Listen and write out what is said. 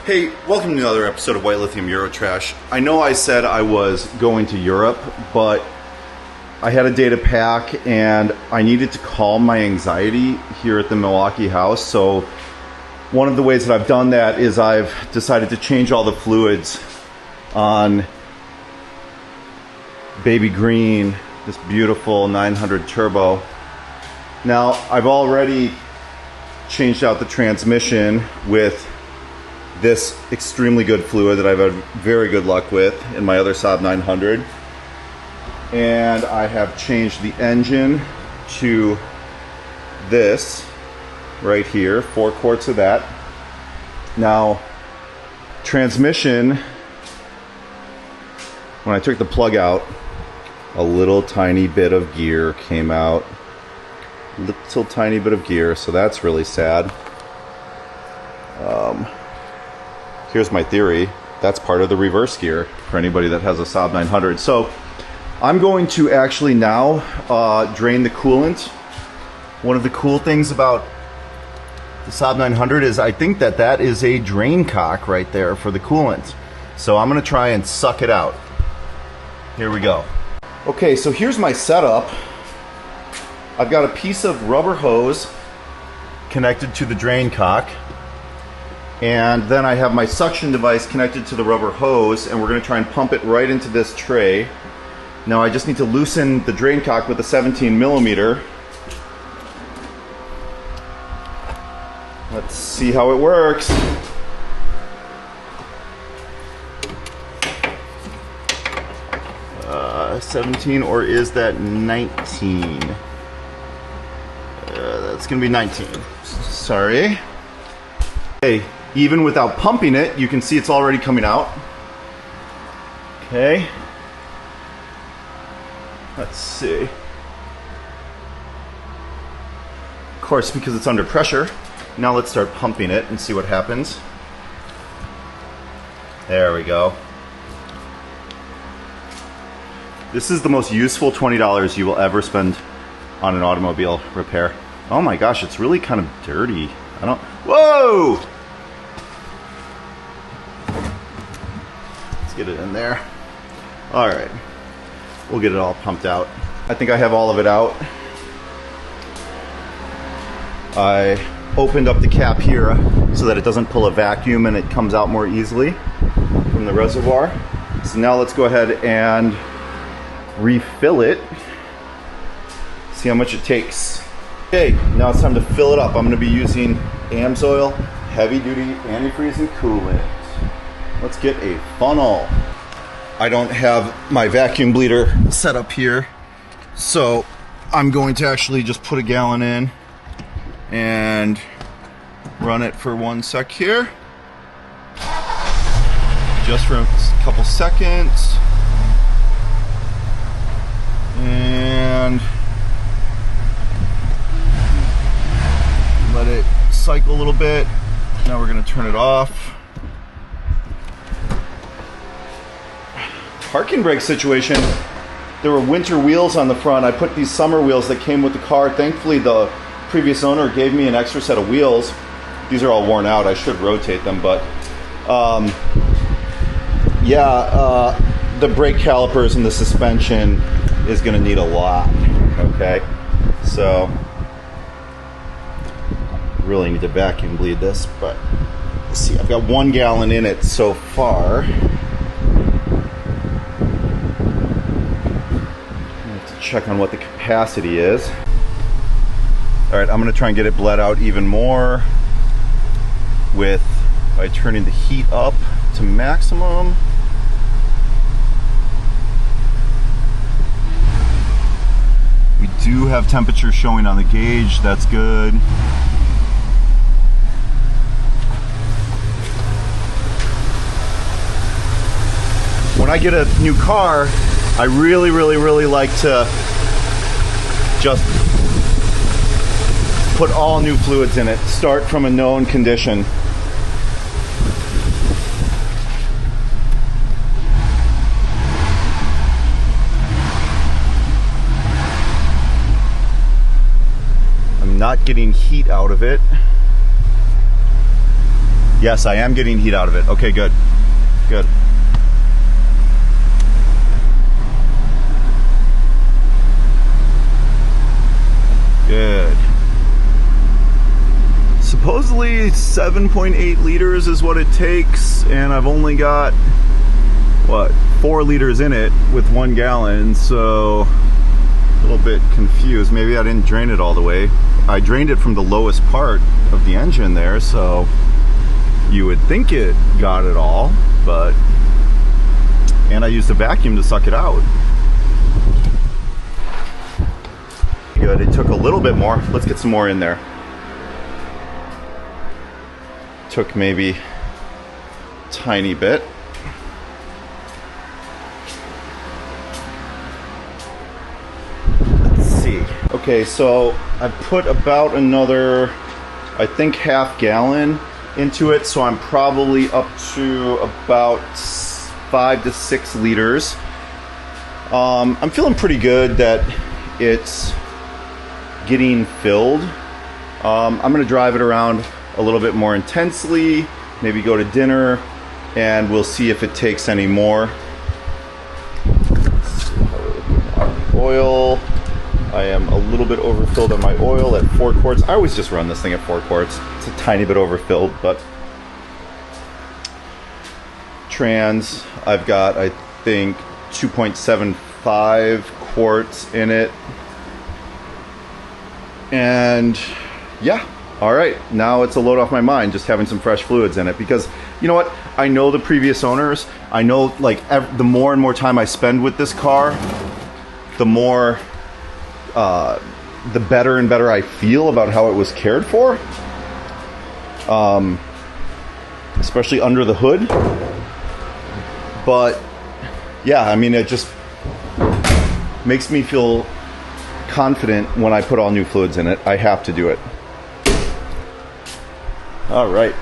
Hey, welcome to another episode of White Lithium Eurotrash. I know I said I was going to Europe, but I had a day to pack and I needed to calm my anxiety here at the Milwaukee house. So one of the ways that I've done that is I've decided to change all the fluids on Baby Green, this beautiful 900 turbo. Now, I've already changed out the transmission with this extremely good fluid that I've had very good luck with in my other Saab 900. And I have changed the engine to this right here, 4 quarts of that. Now, transmission, when I took the plug out, a little tiny bit of gear came out. Little tiny bit of gear, so that's really sad. Here's my theory. That's part of the reverse gear for anybody that has a Saab 900. So I'm going to actually now drain the coolant. One of the cool things about the Saab 900 is I think that is a drain cock right there for the coolant. So I'm going to try and suck it out. Here we go. Okay, so here's my setup. I've got a piece of rubber hose connected to the drain cock. And then I have my suction device connected to the rubber hose, and we're going to try and pump it right into this tray. Now I just need to loosen the drain cock with a 17 millimeter. Let's see how it works. Uh, 17, or is that 19? That's going to be 19. Sorry. Okay. Even without pumping it, you can see it's already coming out. Okay. Let's see. Of course, because it's under pressure. Now let's start pumping it and see what happens. There we go. This is the most useful $20 you will ever spend on an automobile repair. Oh my gosh, it's really kind of dirty. Whoa! Get it in there. All right, we'll get it all pumped out. I think I have all of it out. I opened up the cap here so that it doesn't pull a vacuum and it comes out more easily from the reservoir. So now let's go ahead and refill it. See how much it takes. Okay, now it's time to fill it up. I'm going to be using AMSOIL heavy duty antifreeze and coolant. Let's get a funnel. I don't have my vacuum bleeder set up here, so I'm going to actually just put a gallon in and run it for 1 sec here. Just for a couple seconds. And let it cycle a little bit. Now we're going to turn it off. Parking brake situation, there were winter wheels on the front. I put these summer wheels that came with the car. Thankfully, the previous owner gave me an extra set of wheels. These are all worn out. I should rotate them, but the brake calipers and the suspension is going to need a lot. Okay, so really need to vacuum bleed this, but let's see. I've got 1 gallon in it so far. Check on what the capacity is. All right, I'm going to try and get it bled out even more by turning the heat up to maximum. We do have temperature showing on the gauge. That's good. When I get a new car, I really like to just put all new fluids in it. Start from a known condition. I'm not getting heat out of it. Yes, I am getting heat out of it. Okay, good. Good. Good. Supposedly 7.8 liters is what it takes, and I've only got, what, 4 liters in it with 1 gallon, so a little bit confused. Maybe I didn't drain it all the way. I drained it from the lowest part of the engine there, so you would think it got it all, but, and I used a vacuum to suck it out. Good, it took a little bit more. Let's get some more in there. Took maybe a tiny bit. Let's see. Okay, so I put about another, I think, half gallon into it, so I'm probably up to about 5 to 6 liters. I'm feeling pretty good that it's getting filled. I'm gonna drive it around a little bit more intensely, maybe go to dinner, and we'll see if it takes any more. Oil, I am a little bit overfilled on my oil at 4 quarts. I always just run this thing at 4 quarts. It's a tiny bit overfilled, but trans, I've got, I think, 2.75 quarts in it. And yeah, all right, now it's a load off my mind just having some fresh fluids in it, because you know what, I know the previous owners, I know, like, the more and more time I spend with this car, the more the better and better I feel about how it was cared for, especially under the hood. But yeah, I mean, it just makes me feel confident when I put all new fluids in it. I have to do it. All right.